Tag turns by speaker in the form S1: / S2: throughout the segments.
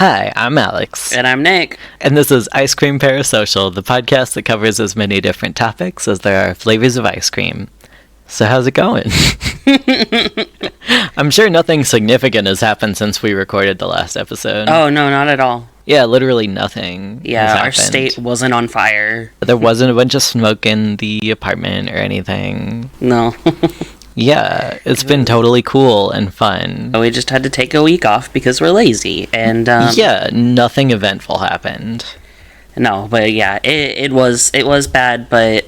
S1: Hi, I'm Alex.
S2: And I'm Nick.
S1: And this is Ice Cream Parasocial, the podcast that covers as many different topics as there are flavors of ice cream. So how's it going? I'm sure nothing significant has happened since we recorded the last episode.
S2: Oh, no, not at all.
S1: Yeah, literally nothing.
S2: Yeah, our state wasn't on fire.
S1: There wasn't a bunch of smoke in the apartment or anything.
S2: No.
S1: Yeah, it's been totally cool and fun.
S2: We just had to take a week off because we're lazy, and
S1: yeah, nothing eventful happened.
S2: No, but yeah, it was bad, but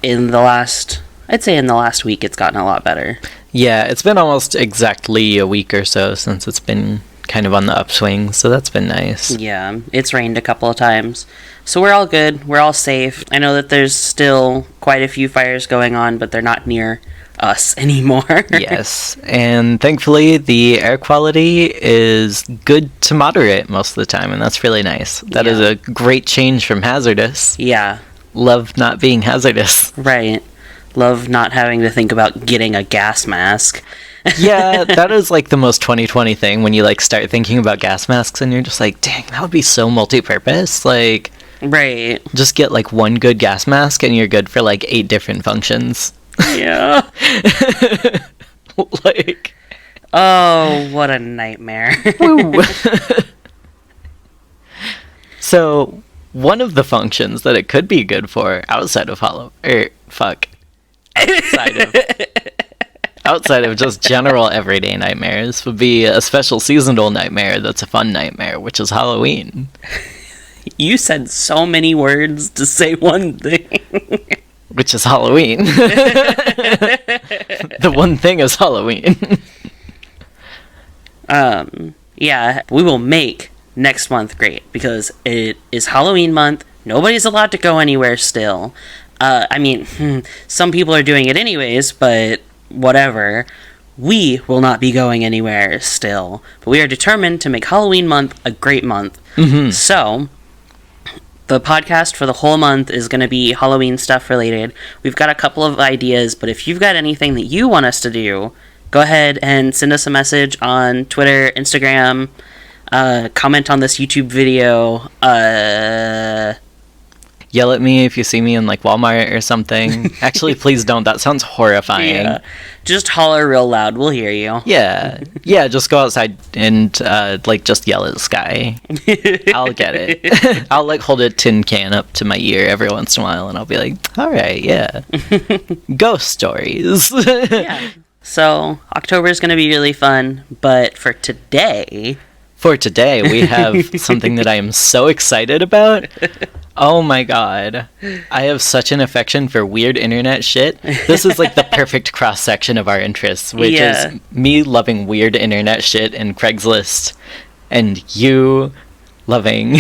S2: I'd say in the last week it's gotten a lot better.
S1: Yeah, it's been almost exactly a week or so since it's been kind of on the upswing, so that's been nice.
S2: Yeah, it's rained a couple of times. So we're all good, we're all safe. I know that there's still quite a few fires going on, but they're not near us anymore.
S1: Yes, and thankfully the air quality is good to moderate most of the time, and that's really nice. That is a great change from hazardous.
S2: Yeah.
S1: Love not being hazardous.
S2: Right. Love not having to think about getting a gas mask.
S1: Yeah, that is like the most 2020 thing when you like start thinking about gas masks and you're just like, dang, that would be so multi-purpose. Like,
S2: right.
S1: Just get like one good gas mask and you're good for like 8 different functions.
S2: Yeah.
S1: Like,
S2: oh, what a nightmare.
S1: So, one of the functions that it could be good for outside of outside of just general everyday nightmares would be a special seasonal nightmare that's a fun nightmare, which is Halloween.
S2: You said so many words to say one thing.
S1: Which is Halloween. The one thing is Halloween.
S2: Yeah, we will make next month great because it is Halloween month. Nobody's allowed to go anywhere still. I mean, some people are doing it anyways, but whatever. We will not be going anywhere still. But we are determined to make Halloween month a great month.
S1: Mm-hmm.
S2: So, the podcast for the whole month is going to be Halloween stuff related. We've got a couple of ideas, but if you've got anything that you want us to do, go ahead and send us a message on Twitter, Instagram, comment on this YouTube video,
S1: yell at me if you see me in like Walmart or something. Actually, please don't. That sounds horrifying.
S2: Yeah. Just holler real loud. We'll hear you.
S1: Yeah. Yeah, just go outside and like just yell at the sky. I'll get it. I'll like hold a tin can up to my ear every once in a while and I'll be like, all right, yeah. Ghost stories.
S2: Yeah. So, October is going to be really fun, but for today,
S1: we have something that I am so excited about. Oh my god. I have such an affection for weird internet shit. This is like the perfect cross-section of our interests, which is me loving weird internet shit and Craigslist, and you loving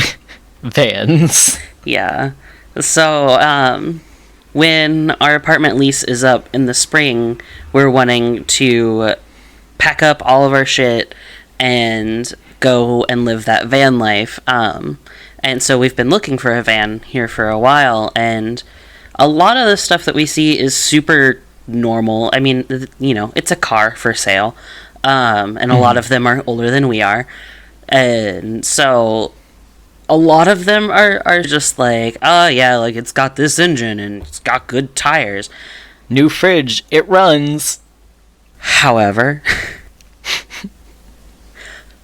S1: vans.
S2: Yeah. So, when our apartment lease is up in the spring, we're wanting to pack up all of our shit and go and live that van life. And so we've been looking for a van here for a while, and a lot of the stuff that we see is super normal. I mean, you know, it's a car for sale, and a lot of them are older than we are. And so a lot of them are just like, oh yeah, like it's got this engine and it's got good tires.
S1: New fridge, it runs.
S2: However,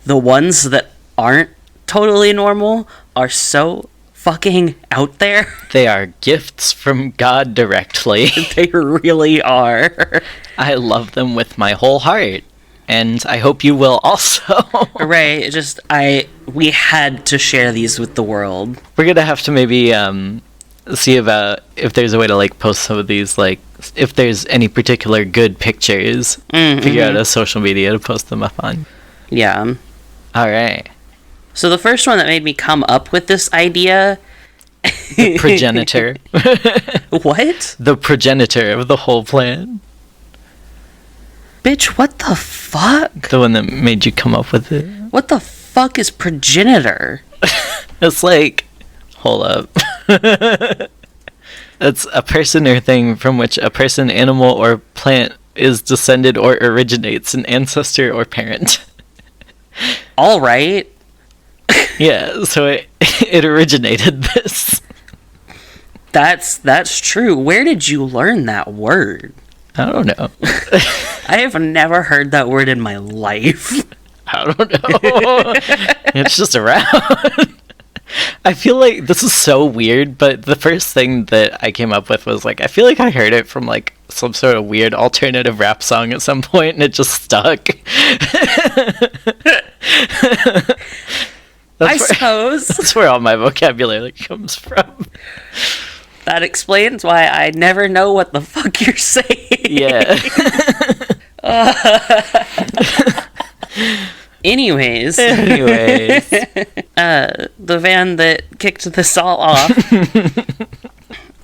S2: the ones that aren't totally normal are so fucking out there.
S1: They are gifts from God directly.
S2: They really are.
S1: I love them with my whole heart. And I hope you will also.
S2: Right, we had to share these with the world.
S1: We're gonna have to maybe see about if there's a way to like post some of these, like if there's any particular good pictures, figure out a social media to post them up on.
S2: Yeah.
S1: Alright.
S2: So the first one that made me come up with this idea...
S1: The progenitor.
S2: What?
S1: The progenitor of the whole plan.
S2: Bitch, what the fuck?
S1: The one that made you come up with it.
S2: What the fuck is progenitor?
S1: It's like... Hold up. It's a person or thing from which a person, animal, or plant is descended or originates, an ancestor or parent.
S2: All right.
S1: Yeah, so it originated this.
S2: That's true. Where did you learn that word?
S1: I don't know.
S2: I have never heard that word in my life.
S1: I don't know. It's just around. I feel like this is so weird, but the first thing that I came up with was like, I feel like I heard it from like some sort of weird alternative rap song at some point, and it just stuck.
S2: I suppose.
S1: That's where all my vocabulary comes from.
S2: That explains why I never know what the fuck you're saying.
S1: Yeah.
S2: Anyways. The van that kicked this all off.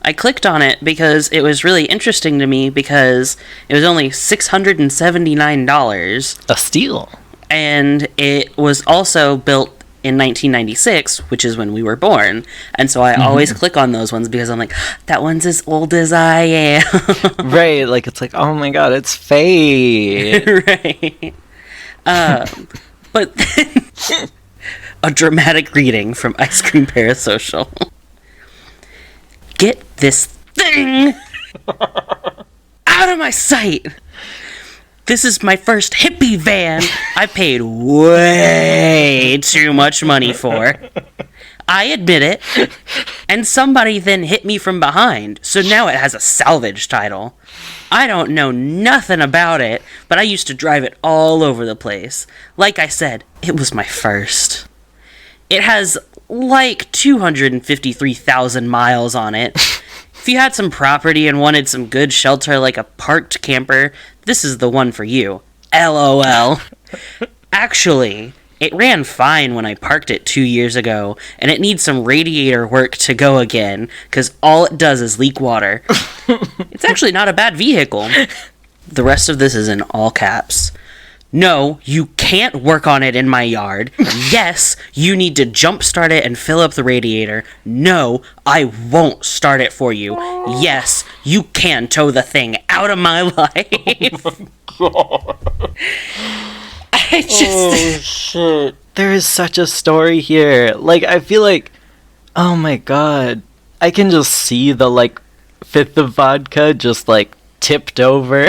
S2: I clicked on it because it was really interesting to me because it was only $679.
S1: A steal.
S2: And it was also built in 1996, which is when we were born. And so I always click on those ones because I'm like, that one's as old as I am.
S1: Right, like it's like, oh my god, it's fate.
S2: Right. But then a dramatic reading from Ice Cream Parasocial. Get this thing out of my sight. This is my first hippie van I paid way too much money for. I admit it. And somebody then hit me from behind, so now it has a salvage title. I don't know nothing about it, but I used to drive it all over the place. Like I said, it was my first. It has like 253,000 miles on it. If you had some property and wanted some good shelter like a parked camper, this is the one for you. LOL. Actually, it ran fine when I parked it 2 years ago, and it needs some radiator work to go again, because all it does is leak water. It's actually not a bad vehicle. The rest of this is in all caps. No, you can't work on it in my yard. Yes, you need to jumpstart it and fill up the radiator. No, I won't start it for you. Yes, you can tow the thing out of my life.
S1: Oh shit. There is such a story here. Like, I feel like, oh my god, I can just see the like fifth of vodka just like tipped over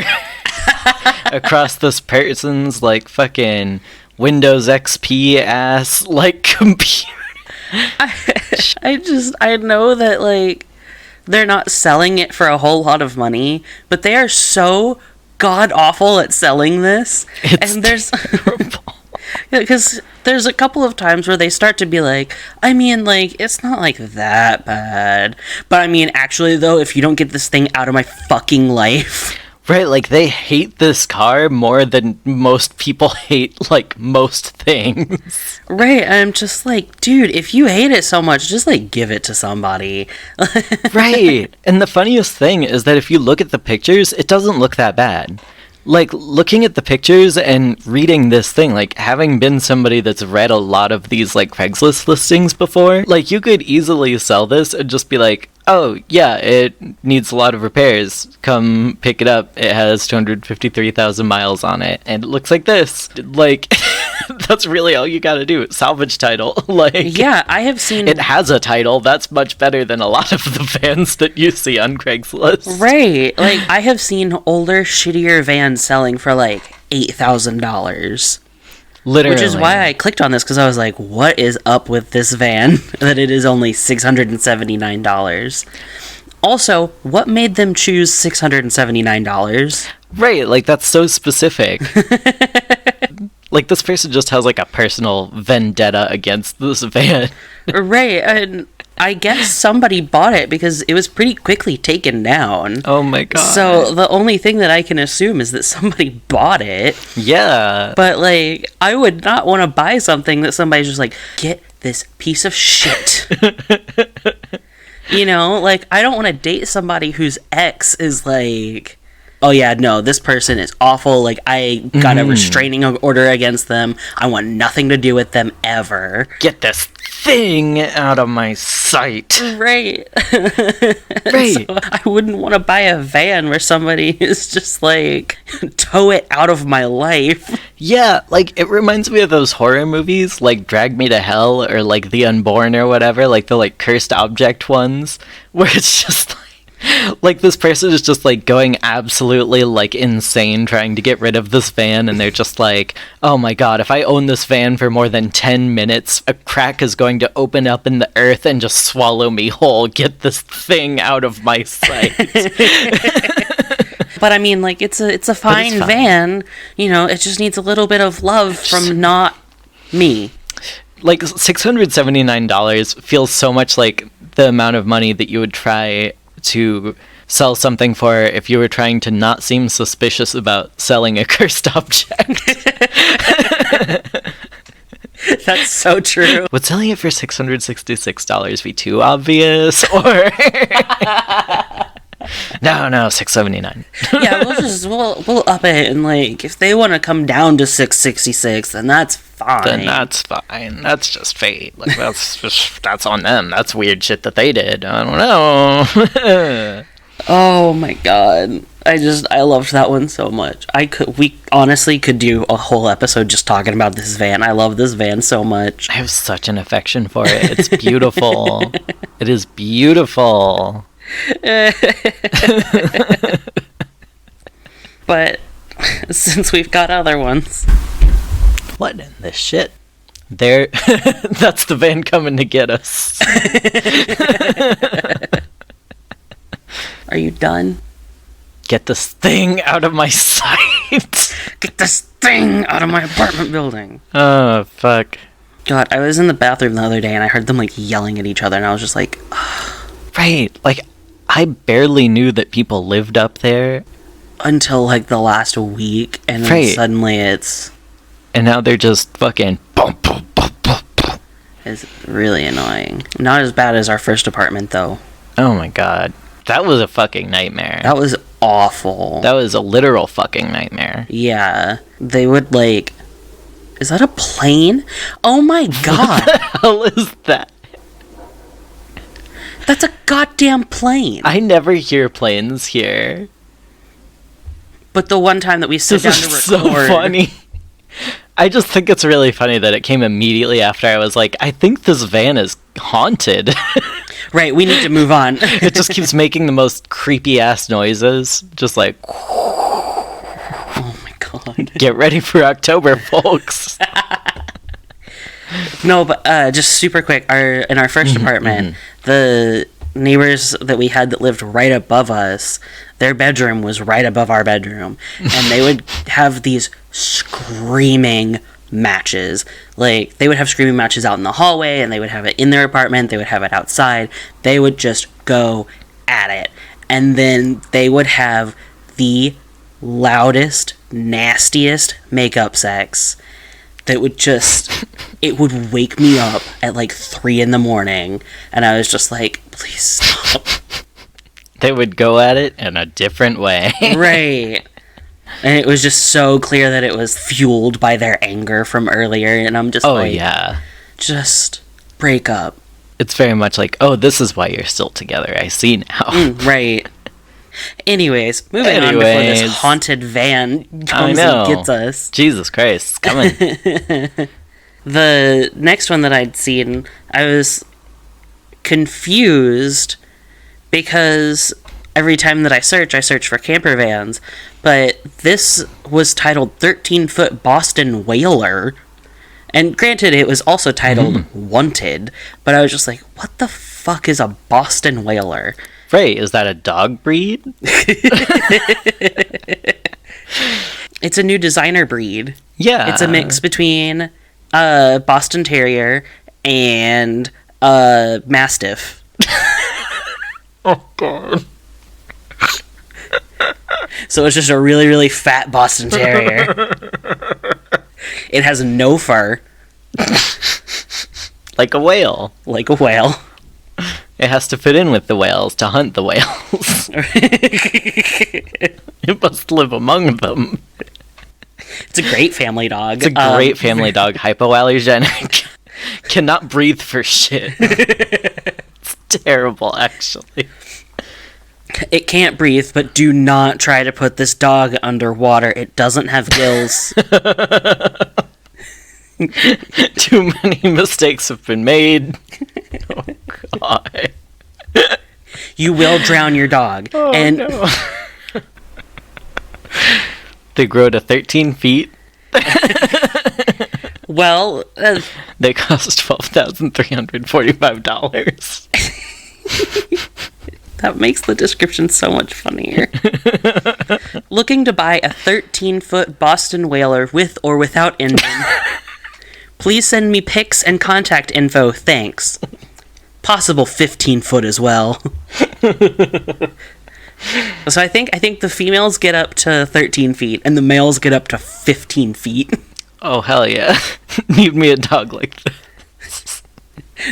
S1: across this person's like fucking Windows XP ass like computer.
S2: I know that like they're not selling it for a whole lot of money, but they are so god awful at selling this.
S1: And there's terrible.
S2: Because there's a couple of times where they start to be like, I mean, like, it's not like that bad. But I mean, actually, though, if you don't get this thing out of my fucking life.
S1: Right, like, they hate this car more than most people hate, like, most things.
S2: Right, I'm just like, dude, if you hate it so much, just, like, give it to somebody.
S1: Right, and the funniest thing is that if you look at the pictures, it doesn't look that bad. Like, looking at the pictures and reading this thing, like, having been somebody that's read a lot of these, like, Craigslist listings before, like, you could easily sell this and just be like, oh, yeah, it needs a lot of repairs. Come pick it up. It has 253,000 miles on it, and it looks like this. Like, that's really all you gotta do. Salvage title. Like,
S2: yeah, I have seen...
S1: It has a title. That's much better than a lot of the vans that you see on Craigslist.
S2: Right. Like, I have seen older, shittier vans selling for, like, $8,000.
S1: Literally.
S2: Which is why I clicked on this, because I was like, what is up with this van that it is only $679? Also, what made them choose $679?
S1: Right, like, that's so specific. Like, this person just has, like, a personal vendetta against this van.
S2: Right, and I guess somebody bought it because it was pretty quickly taken down.
S1: Oh my god.
S2: So the only thing that I can assume is that somebody bought it.
S1: Yeah.
S2: But, like, I would not want to buy something that somebody's just like, get this piece of shit. You know, like, I don't want to date somebody whose ex is like, oh yeah, no, this person is awful, like, I got a restraining order against them, I want nothing to do with them ever.
S1: Get this thing out of my sight.
S2: Right.
S1: Right.
S2: So I wouldn't want to buy a van where somebody is just like, tow it out of my life.
S1: Yeah, like, it reminds me of those horror movies, like Drag Me to Hell, or like The Unborn or whatever, like the, like, cursed object ones, where it's just like this person is just, like, going absolutely, like, insane trying to get rid of this van, and they're just like, oh my god, if I own this van for more than 10 minutes, a crack is going to open up in the earth and just swallow me whole. Get this thing out of my sight.
S2: But I mean, like, it's a fine van, you know, it just needs a little bit of love from not me.
S1: Like, $679 feels so much like the amount of money that you would try to sell something for if you were trying to not seem suspicious about selling a cursed object.
S2: That's so true.
S1: Would selling it for $666 be too obvious, or no, $679.
S2: Yeah, we'll up it, and like if they want to come down to $666, then that's fine.
S1: Then that's fine. That's just fate. Like, that's on them. That's weird shit that they did. I don't know.
S2: Oh my god. I loved that one so much. We honestly could do a whole episode just talking about this van. I love this van so much.
S1: I have such an affection for it. It's beautiful. It is beautiful.
S2: But since we've got other ones.
S1: What in the shit? There, that's the van coming to get us.
S2: Are you done?
S1: Get this thing out of my sight.
S2: Get this thing out of my apartment building.
S1: Oh, fuck.
S2: God, I was in the bathroom the other day and I heard them like yelling at each other and I was just like, ugh.
S1: Right, like, I barely knew that people lived up there.
S2: Until like the last week, and then suddenly it's...
S1: And now they're just fucking...
S2: It's really annoying. Not as bad as our first apartment, though.
S1: Oh my god. That was a fucking nightmare.
S2: That was awful.
S1: That was a literal fucking nightmare.
S2: Yeah. They would, like... Is that a plane? Oh my god!
S1: What the hell is that?
S2: That's a goddamn plane!
S1: I never hear planes here.
S2: But the one time that we sit down to record...
S1: This is so funny. I just think it's really funny that it came immediately after I was like, I think this van is haunted.
S2: Right, we need to move on.
S1: It just keeps making the most creepy-ass noises. Just like...
S2: Oh my god.
S1: Get ready for October, folks.
S2: No, but just super quick, in our first apartment, the neighbors that we had that lived right above us, their bedroom was right above our bedroom, and they would have these screaming matches. Like, they would have screaming matches out in the hallway, and they would have it in their apartment, they would have it outside. They would just go at it. And then they would have the loudest, nastiest makeup sex that would just... It would wake me up at like 3 a.m, and I was just like, please stop.
S1: They would go at it in a different way.
S2: Right. And it was just so clear that it was fueled by their anger from earlier, and I'm just like... Oh, yeah. Just break up.
S1: It's very much like, oh, this is why you're still together. I see now.
S2: Right. Anyways, moving on before this haunted van comes and gets us.
S1: Jesus Christ, it's coming.
S2: The next one that I'd seen, I was confused because every time that I search for camper vans, but this was titled 13-foot Boston Whaler, and granted it was also titled Wanted, but I was just like, what the fuck is a Boston Whaler?
S1: Right, is that a dog breed?
S2: It's a new designer breed.
S1: Yeah.
S2: It's a mix between a Boston Terrier and a Mastiff.
S1: Oh, God.
S2: So it's just a really, really fat Boston Terrier. It has no fur.
S1: Like a whale.
S2: Like a whale.
S1: It has to fit in with the whales to hunt the whales. It must live among them.
S2: It's a great family dog.
S1: It's a great family dog. Hypoallergenic. Cannot breathe for shit. It's terrible, actually.
S2: It can't breathe, but do not try to put this dog underwater. It doesn't have gills.
S1: Too many mistakes have been made. Oh, God.
S2: You will drown your dog.
S1: Oh, no. They grow to 13 feet.
S2: Well,
S1: they cost $12,345.
S2: That makes the description so much funnier. Looking to buy a 13-foot Boston Whaler with or without engine. Please send me pics and contact info. Thanks. Possible 15-foot as well. So I think the females get up to 13 feet and the males get up to 15 feet.
S1: Oh, hell yeah. Need me a dog like this.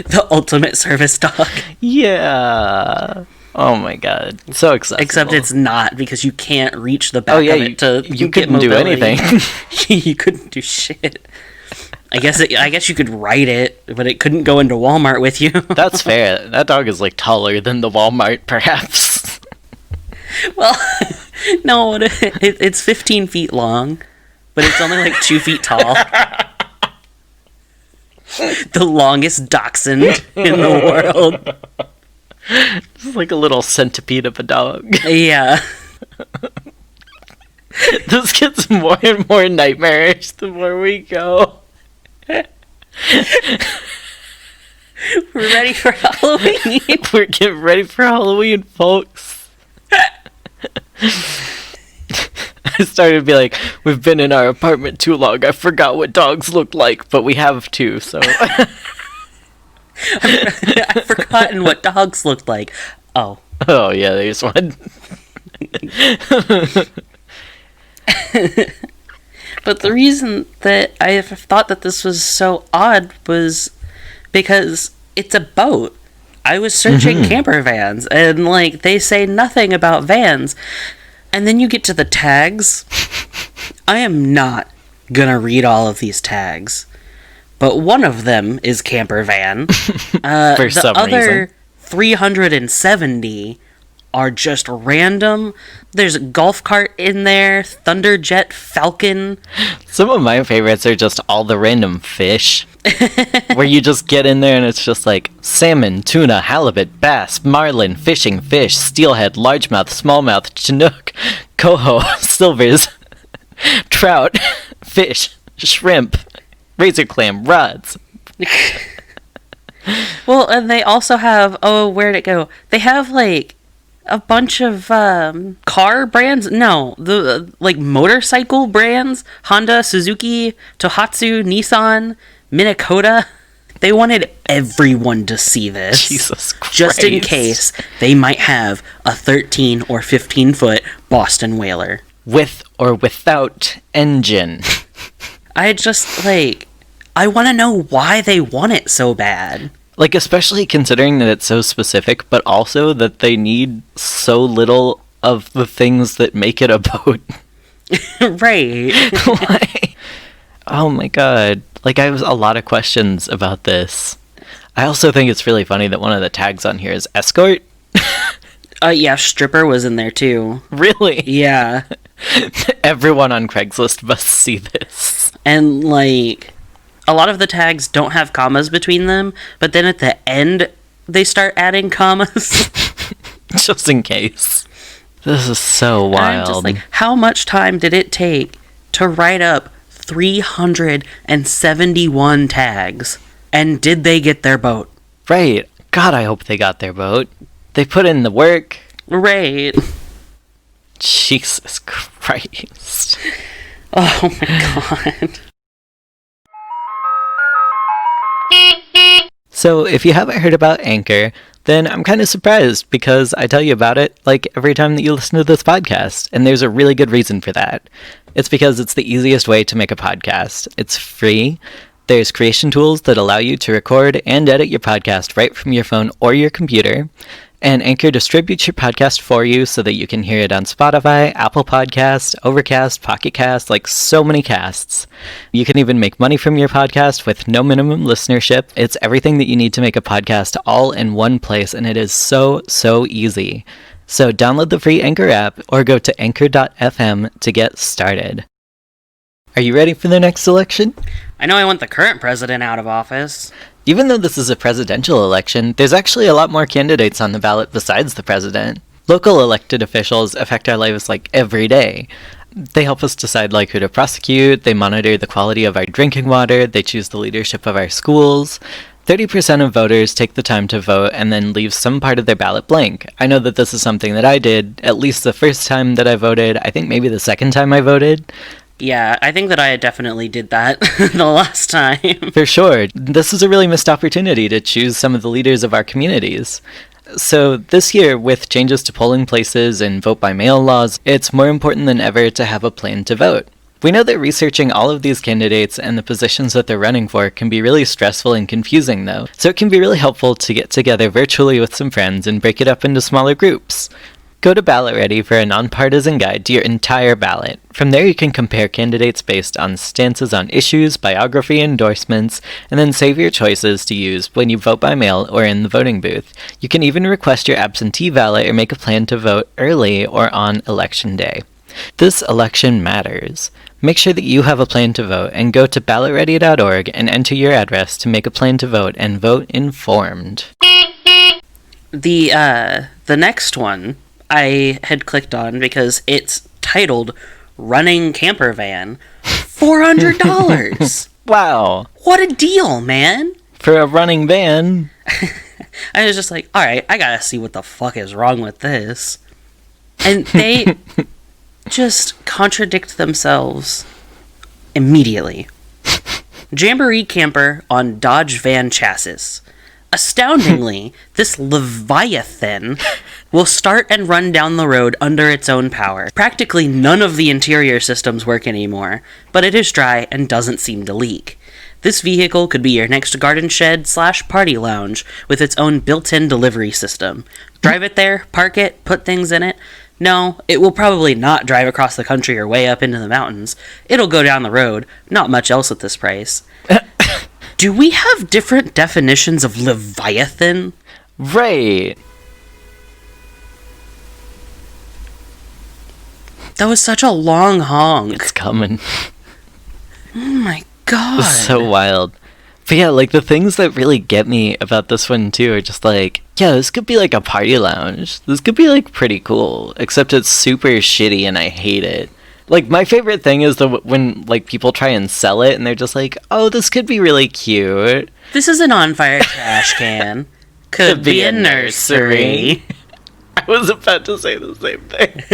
S2: The ultimate service dog.
S1: Yeah. Oh my god. So accessible.
S2: Except it's not, because you can't reach the back of it to
S1: you
S2: get
S1: couldn't do
S2: mobility.
S1: anything.
S2: You couldn't do shit. I guess you could ride it, but it couldn't go into Walmart with you.
S1: That's fair. That dog is like taller than the Walmart, perhaps.
S2: Well, no, it's 15 feet long, but it's only like 2 feet tall. The longest dachshund in the world.
S1: It's like a little centipede of a dog.
S2: Yeah.
S1: This gets more and more nightmarish the more we go.
S2: We're ready for Halloween.
S1: We're getting ready for Halloween, folks. I started to be like, we've been in our apartment too long. I forgot what dogs look like, but we have to, so...
S2: I've forgotten what dogs looked like. Oh.
S1: Oh, yeah, there's one.
S2: But the reason that I thought that this was so odd was because it's a boat. I was searching camper vans, and, like, they say nothing about vans. And then you get to the tags. I am not gonna read all of these tags. But one of them is camper van.
S1: For some
S2: the other
S1: reason.
S2: 370 are just random. There's a golf cart in there, Thunderjet, Falcon.
S1: Some of my favorites are just all the random fish. Where you just get in there and it's just like salmon, tuna, halibut, bass, marlin, fishing fish, steelhead, largemouth, smallmouth, chinook, coho, silvers, trout, fish, shrimp, razor clam, rods.
S2: Well, and they also have, where'd it go? They have, like, a bunch of car brands. No, the like motorcycle brands. Honda, Suzuki, Tohatsu, Nissan, Minnesota. They wanted everyone to see this.
S1: Jesus Christ.
S2: Just in case they might have a 13 or 15 foot Boston Whaler.
S1: With or without engine.
S2: I just, like, I want to know why they want it so bad.
S1: Like, especially considering that it's so specific, but also that they need so little of the things that make it a boat.
S2: Right.
S1: Like, oh my god. Like, I have a lot of questions about this. I also think it's really funny that one of the tags on here is escort.
S2: Yeah, stripper was in there too.
S1: Really?
S2: Yeah.
S1: Everyone on Craigslist must see this.
S2: And, like, a lot of the tags don't have commas between them, but then at the end, they start adding commas.
S1: Just in case. This is so wild.
S2: And I'm just like, how much time did it take to write up 371 tags? And did they get their boat?
S1: Right. God, I hope they got their boat. They put in the work.
S2: Right.
S1: Jesus Christ.
S2: Oh my god.
S1: So, if you haven't heard about Anchor, then I'm kind of surprised because I tell you about it like every time that you listen to this podcast, and there's a really good reason for that. It's because it's the easiest way to make a podcast. It's free. There's creation tools that allow you to record and edit your podcast right from your phone or your computer. And Anchor distributes your podcast for you so that you can hear it on Spotify, Apple Podcasts, Overcast, Pocket Cast, like so many casts. You can even make money from your podcast with no minimum listenership. It's everything that you need to make a podcast all in one place, and it is so, so easy. So download the free Anchor app or go to anchor.fm to get started. Are you ready for the next election?
S2: I know I want the current president out of office.
S1: Even though this is a presidential election, there's actually a lot more candidates on the ballot besides the president. Local elected officials affect our lives like every day. They help us decide like who to prosecute, they monitor the quality of our drinking water, they choose the leadership of our schools. 30% of voters take the time to vote and then leave some part of their ballot blank. I know that this is something that I did, at least the first time that I voted, I think maybe the second time I voted.
S2: Yeah, I think that I definitely did that the last time.
S1: For sure. This is a really missed opportunity to choose some of the leaders of our communities. So this year, with changes to polling places and vote-by-mail laws, it's more important than ever to have a plan to vote. We know that researching all of these candidates and the positions that they're running for can be really stressful and confusing, though, so it can be really helpful to get together virtually with some friends and break it up into smaller groups. Go to Ballot Ready for a nonpartisan guide to your entire ballot. From there you can compare candidates based on stances on issues, biography, endorsements, and then save your choices to use when you vote by mail or in the voting booth. You can even request your absentee ballot or make a plan to vote early or on election day. This election matters. Make sure that you have a plan to vote and go to ballotready.org and enter your address to make a plan to vote and vote informed.
S2: The next one I had clicked on because it's titled Running Camper Van. $400!
S1: Wow.
S2: What a deal, man!
S1: For a running van.
S2: I was just like, alright, I gotta see what the fuck is wrong with this. And they just contradict themselves immediately. Jamboree camper on Dodge van chassis. Astoundingly, this Leviathan will start and run down the road under its own power. Practically none of the interior systems work anymore, but it is dry and doesn't seem to leak. This vehicle could be your next garden shed / party lounge with its own built-in delivery system. Drive it there, park it, put things in it. No, it will probably not drive across the country or way up into the mountains. It'll go down the road, not much else at this price. Do we have different definitions of Leviathan?
S1: Right.
S2: That was such a long honk.
S1: It's coming.
S2: Oh my god.
S1: It's so wild. But yeah, like the things that really get me about this one too are just like, yeah, this could be like a party lounge. This could be like pretty cool, except it's super shitty and I hate it. Like my favorite thing is when like people try and sell it and they're just like, oh, this could be really cute.
S2: This is an on-fire trash can. Could be a nursery.
S1: I was about to say the same thing.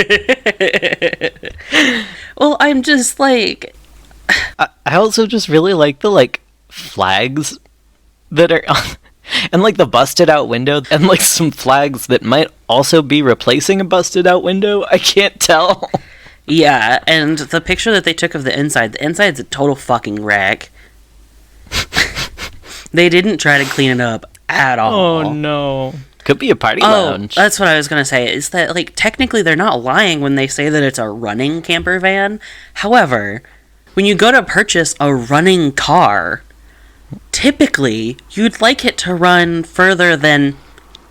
S2: Well, I'm just like...
S1: I also just really like the like flags that are on, and like the busted out window and like some flags that might also be replacing a busted out window. I can't tell.
S2: Yeah, and the picture that they took of the inside's a total fucking wreck. They didn't try to clean it up at all.
S1: Oh no. Could be a party lounge.
S2: That's what I was gonna say, is that like technically they're not lying when they say that it's a running camper van. However, when you go to purchase a running car, typically you'd like it to run further than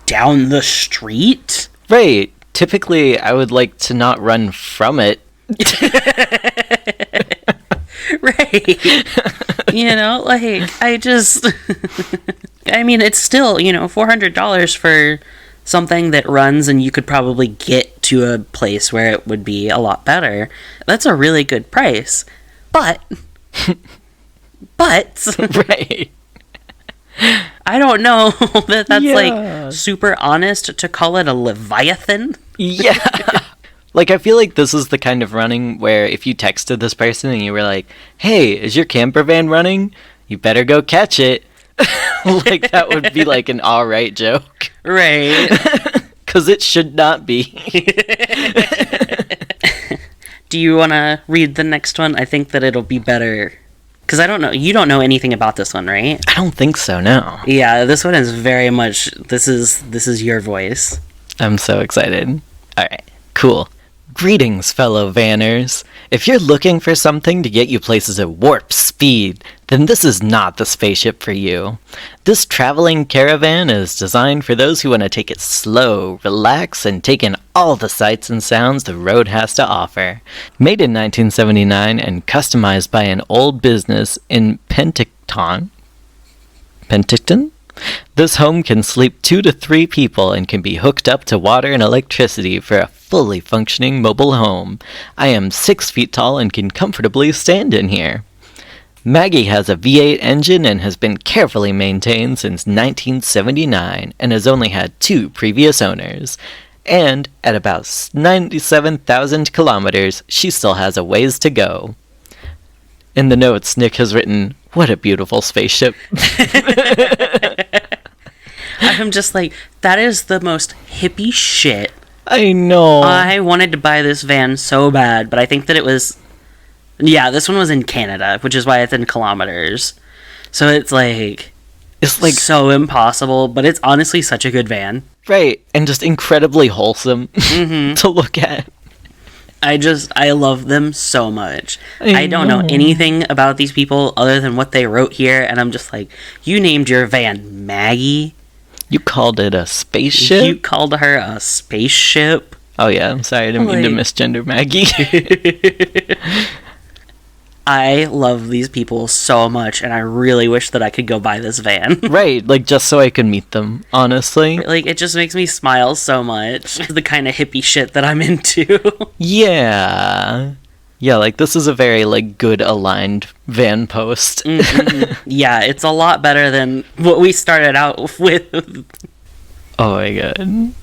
S2: down the street.
S1: Right. Typically, I would like to not run from it.
S2: Right. You know, like, I just... I mean, it's still, you know, $400 for something that runs and you could probably get to a place where it would be a lot better. That's a really good price. But...
S1: Right.
S2: I don't know that that's, like, super honest to call it a Leviathan.
S1: Yeah. Like, I feel like this is the kind of running where if you texted this person and you were like, hey, is your camper van running? You better go catch it. Like, that would be, like, an alright joke.
S2: Right.
S1: Because it should not be.
S2: Do you want to read the next one? I think that it'll be better. Because I don't know. You don't know anything about this one, right?
S1: I don't think so, no.
S2: Yeah, this one is very much... This is your voice.
S1: I'm so excited. Alright, cool. Greetings, fellow vanners. If you're looking for something to get you places at warp speed, then this is not the spaceship for you. This traveling caravan is designed for those who want to take it slow, relax, and take in all the sights and sounds the road has to offer. Made in 1979 and customized by an old business in Penticton, this home can sleep 2 to 3 people and can be hooked up to water and electricity for a fully functioning mobile home. I am 6 feet tall and can comfortably stand in here. Maggie has a V8 engine and has been carefully maintained since 1979 and has only had 2 previous owners. And at about 97,000 kilometers, she still has a ways to go. In the notes, Nick has written, "What a beautiful spaceship."
S2: I'm just like, that is the most hippie shit.
S1: I know.
S2: I wanted to buy this van so bad, but I think that it was... Yeah, this one was in Canada, which is why it's in kilometers. So it's like so impossible, but it's honestly such a good van.
S1: Right, and just incredibly wholesome to look at.
S2: I love them so much. I don't know anything about these people other than what they wrote here, and I'm just like, you named your van Maggie?
S1: You called it a spaceship?
S2: You called her a spaceship?
S1: Oh yeah, I'm sorry, I didn't mean to misgender Maggie.
S2: I love these people so much, and I really wish that I could go buy this van.
S1: Right, like, just so I could meet them, honestly.
S2: Like, it just makes me smile so much. The kind of hippie shit that I'm into.
S1: Yeah. Yeah, like, this is a very, like, good aligned van post.
S2: Mm-hmm. Yeah, it's a lot better than what we started out with.
S1: Oh my god.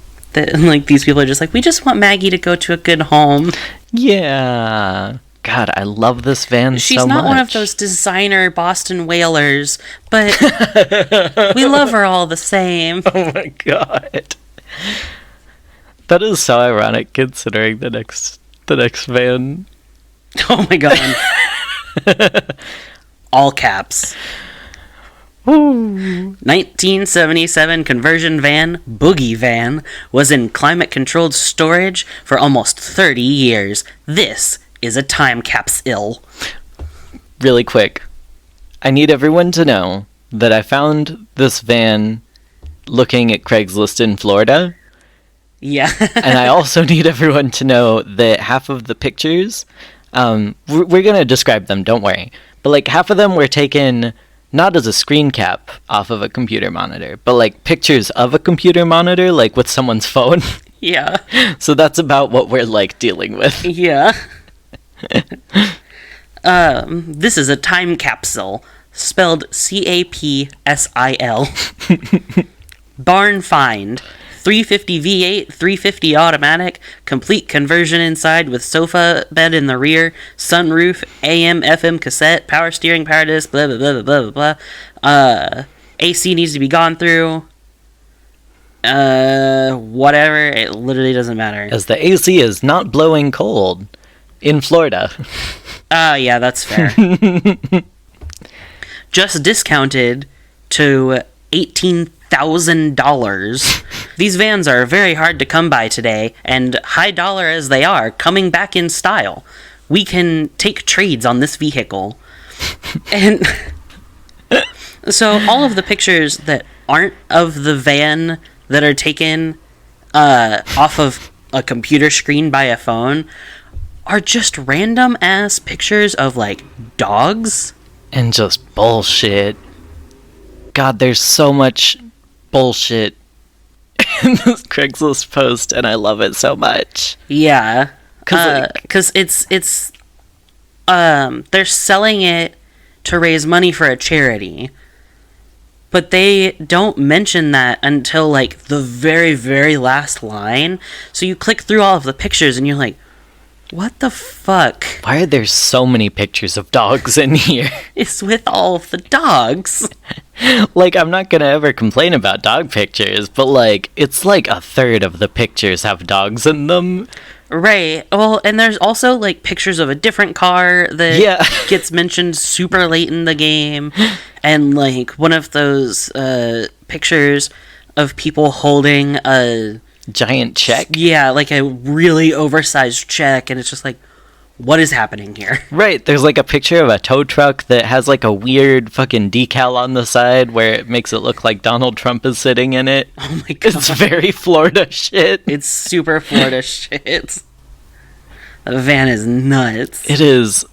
S2: Like, these people are just like, we just want Maggie to go to a good home.
S1: Yeah. God, I love this van so much.
S2: She's not one of those designer Boston whalers, but we love her all the same.
S1: Oh my god. That is so ironic considering the next van.
S2: Oh my god. All caps.
S1: Woo.
S2: 1977 conversion van, Boogie Van, was in climate-controlled storage for almost 30 years. This is a time capsule.
S1: Really quick, I need everyone to know that I found this van looking at Craigslist in Florida.
S2: Yeah.
S1: And I also need everyone to know that half of the pictures, we're going to describe them, don't worry. But like half of them were taken not as a screen cap off of a computer monitor, but like pictures of a computer monitor, like with someone's phone.
S2: Yeah.
S1: So that's about what we're like dealing with.
S2: Yeah. This is a time capsule, spelled CAPSIL. Barn find. 350 V8, 350 automatic, complete conversion inside with sofa bed in the rear, sunroof, AM, FM cassette, power steering, power disc, blah, blah, blah, blah, blah, blah. AC needs to be gone through. Whatever, it literally doesn't matter.
S1: As the AC is not blowing cold in Florida.
S2: Yeah, that's fair. Just discounted to $18,000. These vans are very hard to come by today, and high dollar as they are, coming back in style. We can take trades on this vehicle. And so all of the pictures that aren't of the van that are taken off of a computer screen by a phone are just random ass pictures of like dogs
S1: and just bullshit. God, there's so much bullshit in this Craigslist post, and I love it so much.
S2: Yeah, because it's they're selling it to raise money for a charity, but they don't mention that until like the very, very last line. So you click through all of the pictures, and you're like, what the fuck?
S1: Why are there so many pictures of dogs in here?
S2: It's with all of the dogs.
S1: Like, I'm not gonna ever complain about dog pictures, but like, it's like a third of the pictures have dogs in them.
S2: Right. Well, and there's also like pictures of a different car that gets mentioned super late in the game, and like one of those pictures of people holding a
S1: giant check.
S2: Yeah, like a really oversized check, and it's just like, what is happening here?
S1: Right, there's like a picture of a tow truck that has like a weird fucking decal on the side where it makes it look like Donald Trump is sitting in it.
S2: Oh my god.
S1: It's very Florida shit.
S2: It's super Florida shit. The van is nuts.
S1: It is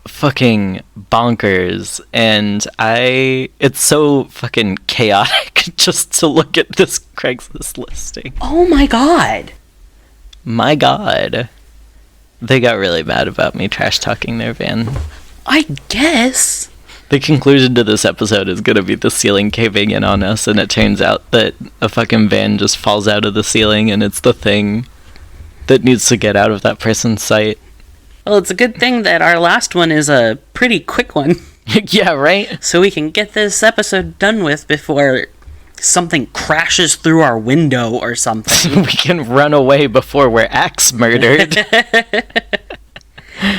S1: fucking bonkers, and it's so fucking chaotic just to look at this Craigslist listing.
S2: Oh my god.
S1: My god. They got really mad about me trash talking their van.
S2: I guess.
S1: The conclusion to this episode is gonna be the ceiling caving in on us, and it turns out that a fucking van just falls out of the ceiling, and it's the thing that needs to get out of that person's sight.
S2: Well, it's a good thing that our last one is a pretty quick one.
S1: Yeah, right?
S2: So we can get this episode done with before something crashes through our window or something.
S1: We can run away before we're axe murdered.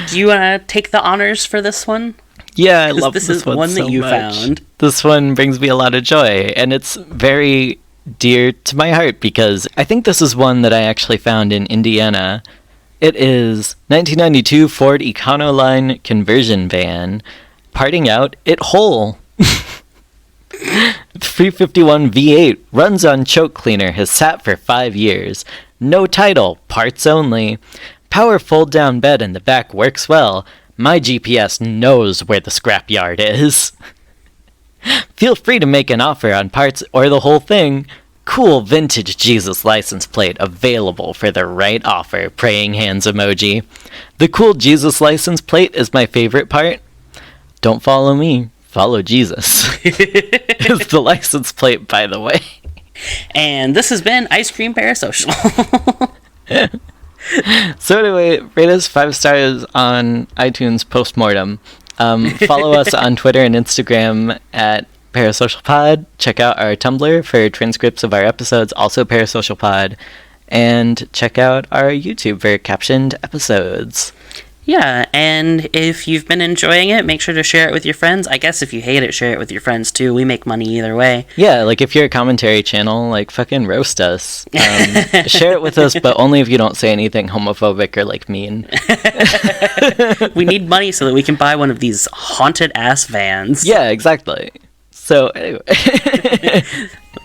S2: Do you want to take the honors for this one?
S1: Yeah, I love this
S2: is
S1: one
S2: one
S1: so
S2: that you
S1: much.
S2: found.
S1: This one brings me a lot of joy, and it's very dear to my heart because I think this is one that I actually found in Indiana. It is 1992 Ford Econoline conversion van, parting out it whole. 351 V8 runs on choke cleaner, has sat for 5 years. No title, parts only. Power fold down bed in the back works well. My GPS knows where the scrapyard is. Feel free to make an offer on parts or the whole thing. Cool vintage Jesus license plate available for the right offer, praying hands emoji. The cool Jesus license plate is my favorite part. Don't follow me, follow Jesus. Is the license plate, by the way.
S2: And this has been Ice Cream Parasocial.
S1: So anyway, rate us 5 stars on iTunes postmortem. Follow us on Twitter and Instagram at ParasocialPod. Check out our Tumblr for transcripts of our episodes, also ParasocialPod. And check out our YouTube for captioned episodes.
S2: Yeah, and if you've been enjoying it, make sure to share it with your friends. I guess if you hate it, share it with your friends too. We make money either way.
S1: Yeah, like if you're a commentary channel, like fucking roast us. Share it with us, but only if you don't say anything homophobic or like mean.
S2: We need money so that we can buy one of these haunted ass vans.
S1: Yeah, exactly. So anyway.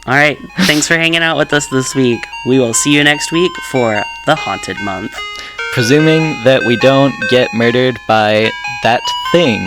S2: Alright, thanks for hanging out with us this week. We will see you next week for the Haunted Month.
S1: Presuming that we don't get murdered by that thing.